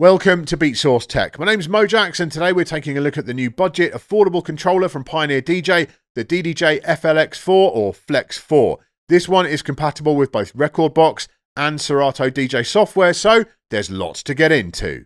Welcome to Beatsource Tech. My name's Mojaxx and today we're taking a look at the new budget affordable controller from Pioneer DJ, the DDJ-FLX4 or FLX4. This one is compatible with both Rekordbox and Serato DJ software, so there's lots to get into.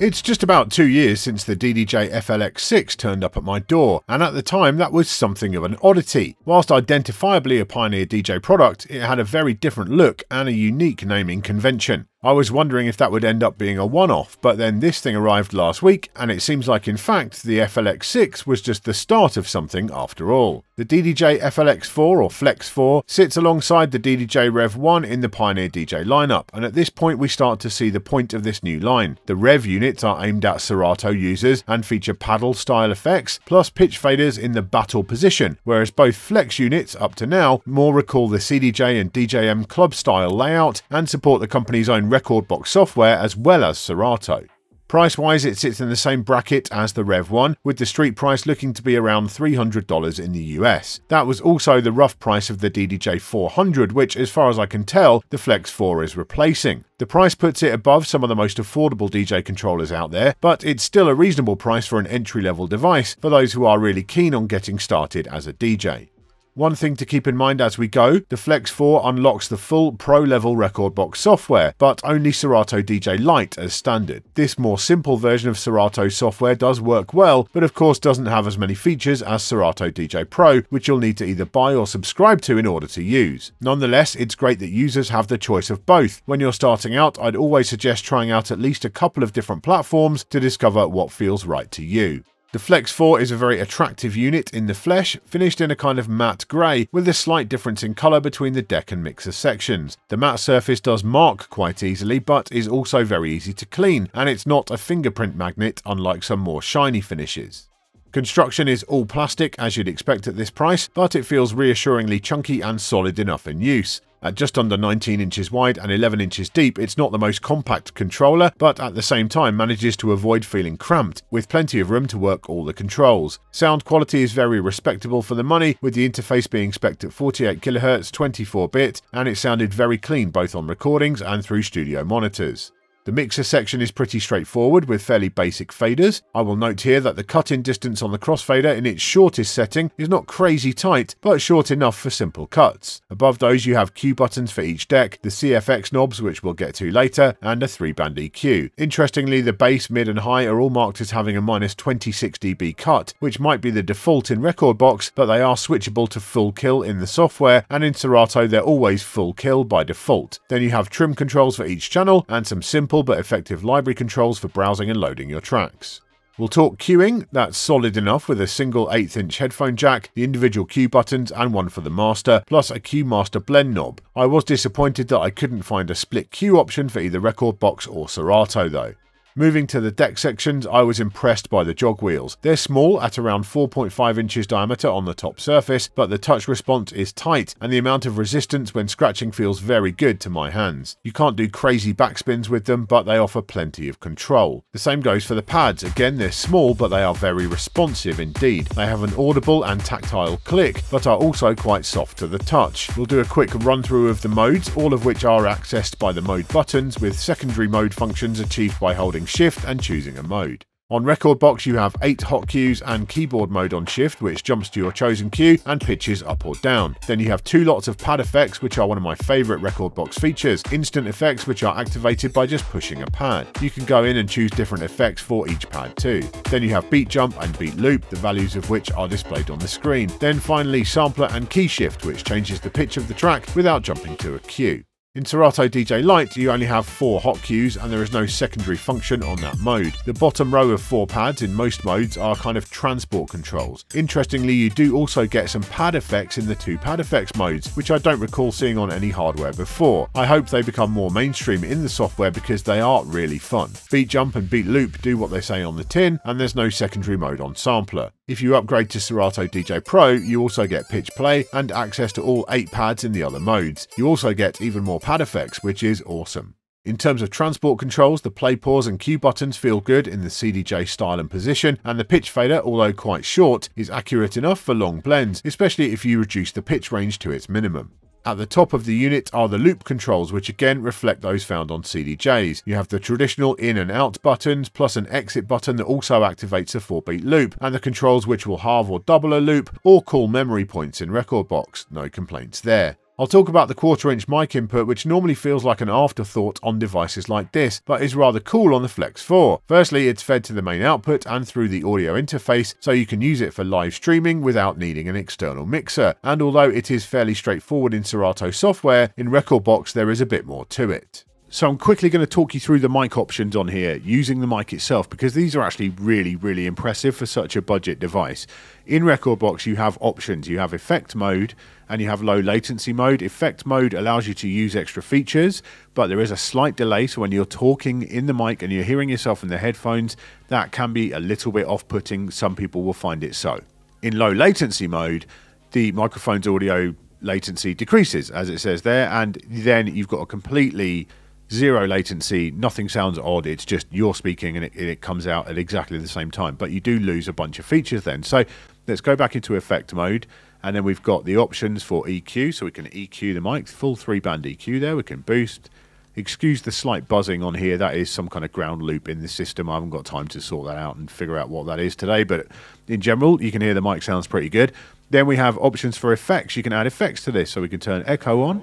It's just about 2 years since the DDJ-FLX6 turned up at my door, and at the time that was something of an oddity. Whilst identifiably a Pioneer DJ product, it had a very different look and a unique naming convention. I was wondering if that would end up being a one-off, but then this thing arrived last week, and it seems like in fact the FLX6 was just the start of something after all. The DDJ-FLX4 or FLX4 sits alongside the DDJ-Rev1 in the Pioneer DJ lineup, and at this point we start to see the point of this new line. The Rev units are aimed at Serato users and feature paddle style effects, plus pitch faders in the battle position, whereas both Flex units up to now more recall the CDJ and DJM club style layout and support the company's own Rekordbox software as well as Serato. Price-wise, it sits in the same bracket as the Rev1, with the street price looking to be around $300 in the US. That was also the rough price of the DDJ-400, which, as far as I can tell, the FLX4 is replacing. The price puts it above some of the most affordable DJ controllers out there, but it's still a reasonable price for an entry-level device for those who are really keen on getting started as a DJ. One thing to keep in mind as we go, the FLX4 unlocks the full pro-level Rekordbox software, but only Serato DJ Lite as standard. This more simple version of Serato software does work well, but of course doesn't have as many features as Serato DJ Pro, which you'll need to either buy or subscribe to in order to use. Nonetheless, it's great that users have the choice of both. When you're starting out, I'd always suggest trying out at least a couple of different platforms to discover what feels right to you. The FLX4 is a very attractive unit in the flesh, finished in a kind of matte grey, with a slight difference in colour between the deck and mixer sections. The matte surface does mark quite easily, but is also very easy to clean, and it's not a fingerprint magnet unlike some more shiny finishes. Construction is all plastic as you'd expect at this price, but it feels reassuringly chunky and solid enough in use. At just under 19 inches wide and 11 inches deep, it's not the most compact controller, but at the same time manages to avoid feeling cramped, with plenty of room to work all the controls. Sound quality is very respectable for the money, with the interface being spec'd at 48 kHz, 24-bit, and it sounded very clean both on recordings and through studio monitors. The mixer section is pretty straightforward with fairly basic faders. I will note here that the cut-in distance on the crossfader in its shortest setting is not crazy tight, but short enough for simple cuts. Above those you have cue buttons for each deck, the CFX knobs which we'll get to later, and a 3-band EQ. Interestingly, the bass, mid and high are all marked as having a -26 dB cut, which might be the default in Rekordbox, but they are switchable to full kill in the software, and in Serato they're always full kill by default. Then you have trim controls for each channel, and some simple but effective library controls for browsing and loading your tracks. We'll talk queuing. That's solid enough with a single 1/8" headphone jack, the individual cue buttons and one for the master, plus a cue master blend knob. I was disappointed that I couldn't find a split cue option for either Rekordbox or Serato though. Moving to the deck sections, I was impressed by the jog wheels. They're small at around 4.5 inches diameter on the top surface, but the touch response is tight and the amount of resistance when scratching feels very good to my hands. You can't do crazy backspins with them, but they offer plenty of control. The same goes for the pads. Again, they're small, but they are very responsive indeed. They have an audible and tactile click, but are also quite soft to the touch. We'll do a quick run through of the modes, all of which are accessed by the mode buttons, with secondary mode functions achieved by holding Shift and choosing a mode. On Rekordbox you have 8 hot cues and keyboard mode on Shift, which jumps to your chosen cue and pitches up or down. Then you have 2 lots of pad effects, which are one of my favourite Rekordbox features. Instant effects, which are activated by just pushing a pad. You can go in and choose different effects for each pad too. Then you have beat jump and beat loop, the values of which are displayed on the screen. Then finally sampler and key shift, which changes the pitch of the track without jumping to a cue. In Serato DJ Lite, you only have 4 hot cues and there is no secondary function on that mode. The bottom row of 4 pads in most modes are kind of transport controls. Interestingly, you do also get some pad effects in the 2 pad effects modes, which I don't recall seeing on any hardware before. I hope they become more mainstream in the software because they are really fun. Beat jump and beat loop do what they say on the tin, and there's no secondary mode on sampler. If you upgrade to Serato DJ Pro, you also get pitch play and access to all 8 pads in the other modes. You also get even more pad effects, which is awesome. In terms of transport controls, the play, pause and cue buttons feel good in the CDJ style and position, and the pitch fader, although quite short, is accurate enough for long blends, especially if you reduce the pitch range to its minimum. At the top of the unit are the loop controls, which again reflect those found on CDJs. You have the traditional in and out buttons, plus an exit button that also activates a 4-beat loop, and the controls which will halve or double a loop, or call memory points in Rekordbox. No complaints there. I'll talk about the 1/4-inch mic input, which normally feels like an afterthought on devices like this, but is rather cool on the FLX4. Firstly, it's fed to the main output and through the audio interface, so you can use it for live streaming without needing an external mixer. And although it is fairly straightforward in Serato software, in Rekordbox there is a bit more to it. So I'm quickly going to talk you through the mic options on here, using the mic itself, because these are actually really impressive for such a budget device. In Rekordbox you have options. You have effect mode and you have low latency mode. Effect mode allows you to use extra features, but there is a slight delay, so when you're talking in the mic and you're hearing yourself in the headphones, that can be a little bit off-putting. Some people will find it so. In low latency mode, the microphone's audio latency decreases, as it says there, and then you've got a completely zero latency, nothing sounds odd, it's just you're speaking and it comes out at exactly the same time, but you do lose a bunch of features then. So let's go back into effect mode, and then we've got the options for EQ, so we can EQ the mic, full 3-band EQ there, we can boost. Excuse the slight buzzing on here, that is some kind of ground loop in the system. I haven't got time to sort that out and figure out what that is today, but in general you can hear the mic sounds pretty good. Then we have options for effects. You can add effects to this, so we can turn echo on.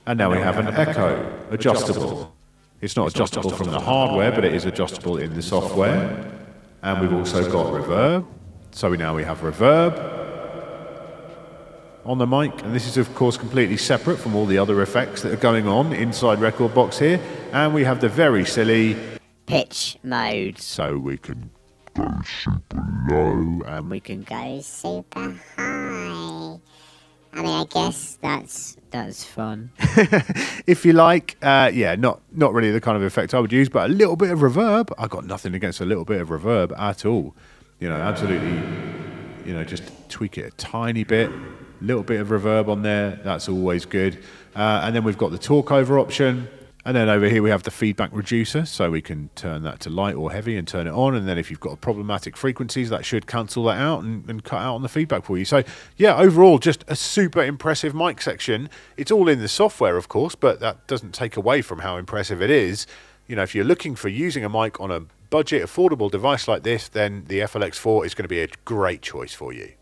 And now we have an echo, adjustable. It's not adjustable from the hardware, but it is adjustable in the software. And we've also got reverb. So now we have reverb on the mic. And this is, of course, completely separate from all the other effects that are going on inside Rekordbox here. And we have the very silly pitch mode. So we can go super low. And we can go super high. I mean, I guess that's fun. If you like, yeah, not really the kind of effect I would use, but a little bit of reverb. I got nothing against a little bit of reverb at all. You know, absolutely, you know, just tweak it a tiny bit. Little bit of reverb on there, that's always good. And then we've got the talk over option. And then over here we have the feedback reducer, so we can turn that to light or heavy and turn it on. And then if you've got problematic frequencies, that should cancel that out and cut out on the feedback for you. So yeah, overall, just a super impressive mic section. It's all in the software, of course, but that doesn't take away from how impressive it is. You know, if you're looking for using a mic on a budget, affordable device like this, then the FLX4 is going to be a great choice for you.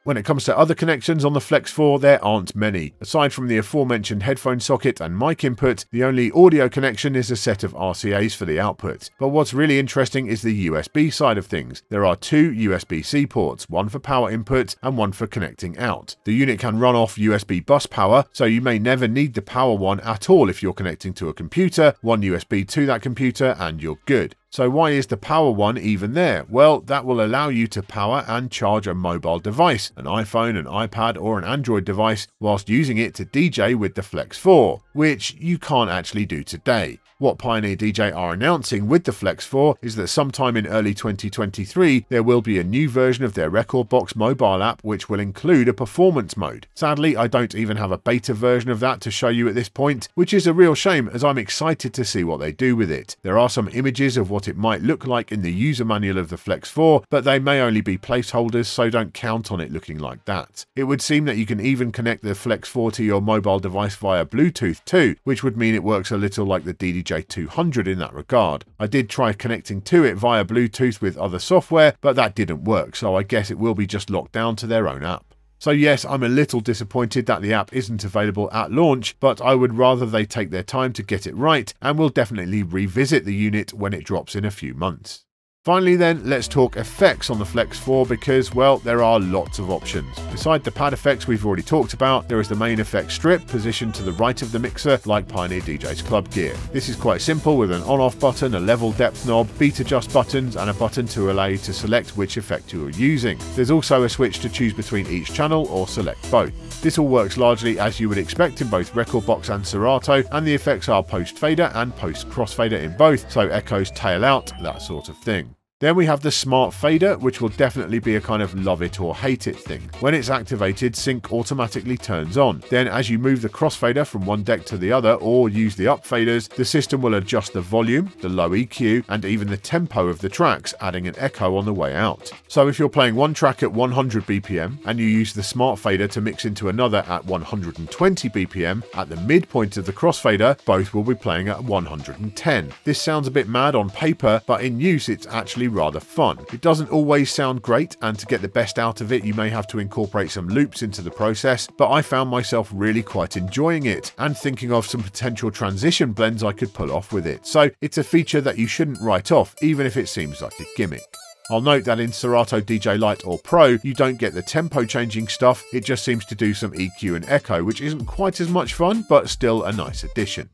When it comes to other connections on the FLX4, there aren't many. Aside from the aforementioned headphone socket and mic input, the only audio connection is a set of RCAs for the output. But what's really interesting is the USB side of things. There are 2 USB-C ports, one for power input and one for connecting out. The unit can run off USB bus power, so you may never need the power one at all if you're connecting to a computer, one USB to that computer, and you're good. So why is the power one even there? Well, that will allow you to power and charge a mobile device, an iPhone, an iPad, or an Android device, whilst using it to DJ with the FLX4, which you can't actually do today. What Pioneer DJ are announcing with the FLX4 is that sometime in early 2023, there will be a new version of their Rekordbox mobile app which will include a performance mode. Sadly, I don't even have a beta version of that to show you at this point, which is a real shame as I'm excited to see what they do with it. There are some images of what it might look like in the user manual of the FLX4, but they may only be placeholders, so don't count on it looking like that. It would seem that you can even connect the FLX4 to your mobile device via Bluetooth too, which would mean it works a little like the DDJ-200 in that regard. I did try connecting to it via Bluetooth with other software, but that didn't work, so I guess it will be just locked down to their own app. So yes, I'm a little disappointed that the app isn't available at launch, but I would rather they take their time to get it right, and will definitely revisit the unit when it drops in a few months. Finally then, let's talk effects on the FLX4 because, well, there are lots of options. Beside the pad effects we've already talked about, there is the main effect strip positioned to the right of the mixer like Pioneer DJ's club gear. This is quite simple with an on-off button, a level depth knob, beat adjust buttons, and a button to allow you to select which effect you are using. There's also a switch to choose between each channel or select both. This all works largely as you would expect in both Rekordbox and Serato, and the effects are post fader and post crossfader in both, so echoes, tail out, that sort of thing. Then we have the smart fader, which will definitely be a kind of love it or hate it thing. When it's activated, sync automatically turns on. Then as you move the crossfader from one deck to the other or use the up faders, the system will adjust the volume, the low EQ, and even the tempo of the tracks, adding an echo on the way out. So if you're playing one track at 100 BPM and you use the smart fader to mix into another at 120 BPM, at the midpoint of the crossfader, both will be playing at 110. This sounds a bit mad on paper, but in use it's actually rather fun. It doesn't always sound great, and to get the best out of it you may have to incorporate some loops into the process, but I found myself really quite enjoying it and thinking of some potential transition blends I could pull off with it. So it's a feature that you shouldn't write off, even if it seems like a gimmick. I'll note that in Serato DJ Lite or Pro, you don't get the tempo changing stuff, it just seems to do some EQ and echo, which isn't quite as much fun, but still a nice addition.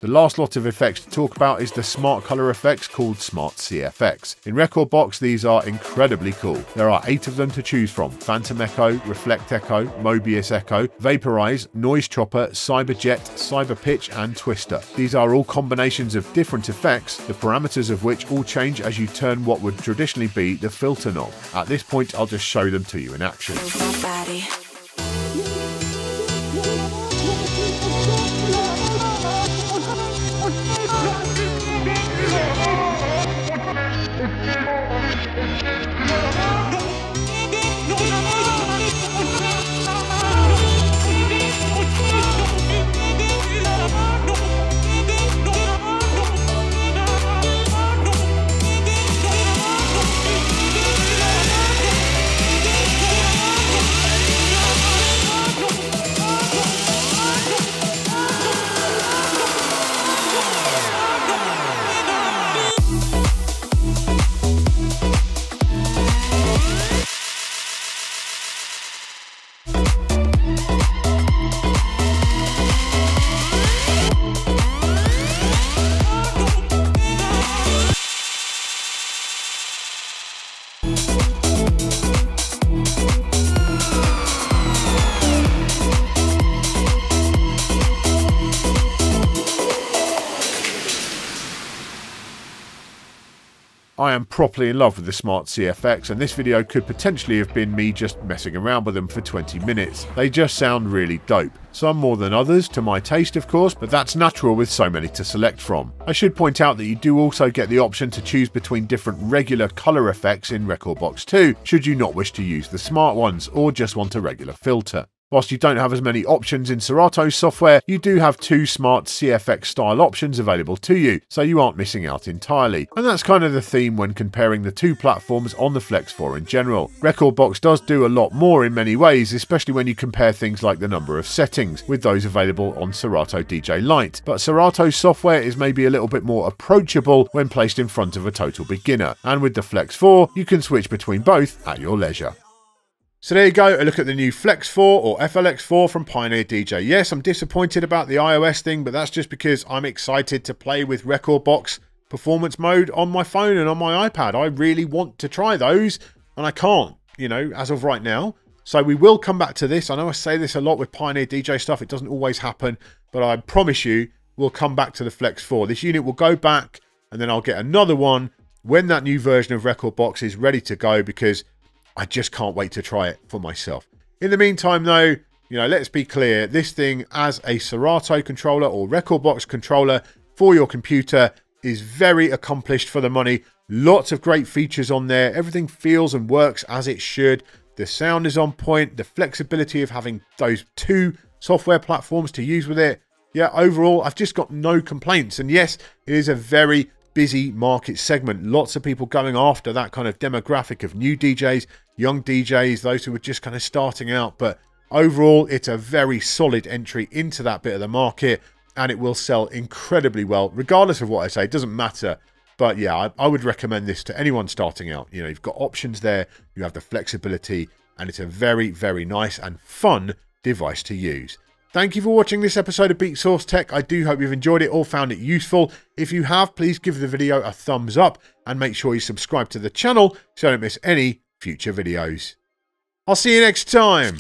The last lot of effects to talk about is the smart color effects called Smart CFX. In Rekordbox, these are incredibly cool. There are 8 of them to choose from: Phantom Echo, Reflect Echo, Mobius Echo, Vaporize, Noise Chopper, Cyberjet, Cyber Pitch, and Twister. These are all combinations of different effects, the parameters of which all change as you turn what would traditionally be the filter knob. At this point, I'll just show them to you in action. I am properly in love with the Smart CFX, and this video could potentially have been me just messing around with them for 20 minutes. They just sound really dope. Some more than others, to my taste of course, but that's natural with so many to select from. I should point out that you do also get the option to choose between different regular colour effects in Rekordbox 2, should you not wish to use the smart ones, or just want a regular filter. Whilst you don't have as many options in Serato's software, you do have 2 smart CFX style options available to you, so you aren't missing out entirely. And that's kind of the theme when comparing the 2 platforms on the Flex 4 in general. Rekordbox does do a lot more in many ways, especially when you compare things like the number of settings, with those available on Serato DJ Lite. But Serato's software is maybe a little bit more approachable when placed in front of a total beginner, and with the Flex 4, you can switch between both at your leisure. So there you go, a look at the new Flex 4 or FLX4 from Pioneer DJ. Yes, I'm disappointed about the iOS thing, but that's just because I'm excited to play with Rekordbox performance mode on my phone and on my iPad. I really want to try those, and I can't, you know, as of right now. So we will come back to this. I know I say this a lot with Pioneer DJ stuff. It doesn't always happen, but I promise you we'll come back to the Flex 4. This unit will go back, and then I'll get another one when that new version of Rekordbox is ready to go, because I just can't wait to try it for myself. In the meantime though, you know, let's be clear, this thing as a Serato controller or Rekordbox controller for your computer is very accomplished for the money. Lots of great features on there. Everything feels and works as it should. The sound is on point. The flexibility of having those 2 software platforms to use with it. Yeah, overall, I've just got no complaints. And yes, it is a very busy market segment. Lots of people going after that kind of demographic of new DJs, young DJs, those who are just kind of starting out. But overall, it's a very solid entry into that bit of the market. and it will sell incredibly well, regardless of what I say. It doesn't matter. But yeah, I would recommend this to anyone starting out. You know, you've got options there, you have the flexibility, and it's a very, very nice and fun device to use. Thank you for watching this episode of Beatsource Tech. I do hope you've enjoyed it or found it useful. If you have, please give the video a thumbs up and make sure you subscribe to the channel so you don't miss any future videos. I'll see you next time.